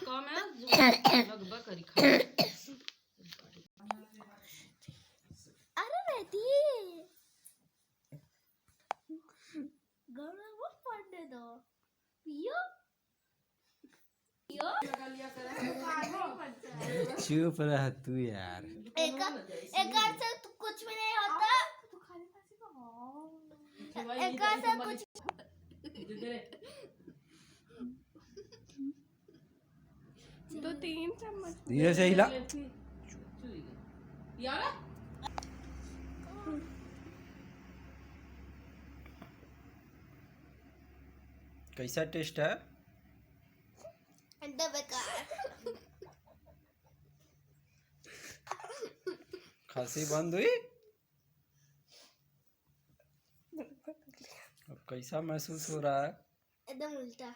कम है लगभग करी खा। अरे बेटी गौरव वो पढ़ने दो पियो पियो लगा लिया करा चुप रह तू यार। एक से कुछ भी नहीं होता तू खाली पैसे का एक से कुछ दो तीन चम्मच धीरे से हिला। यार कैसा टेस्ट है? अंडा बेकार। खांसी बंद हुई? अब कैसा महसूस हो रहा है? एकदम उल्टा।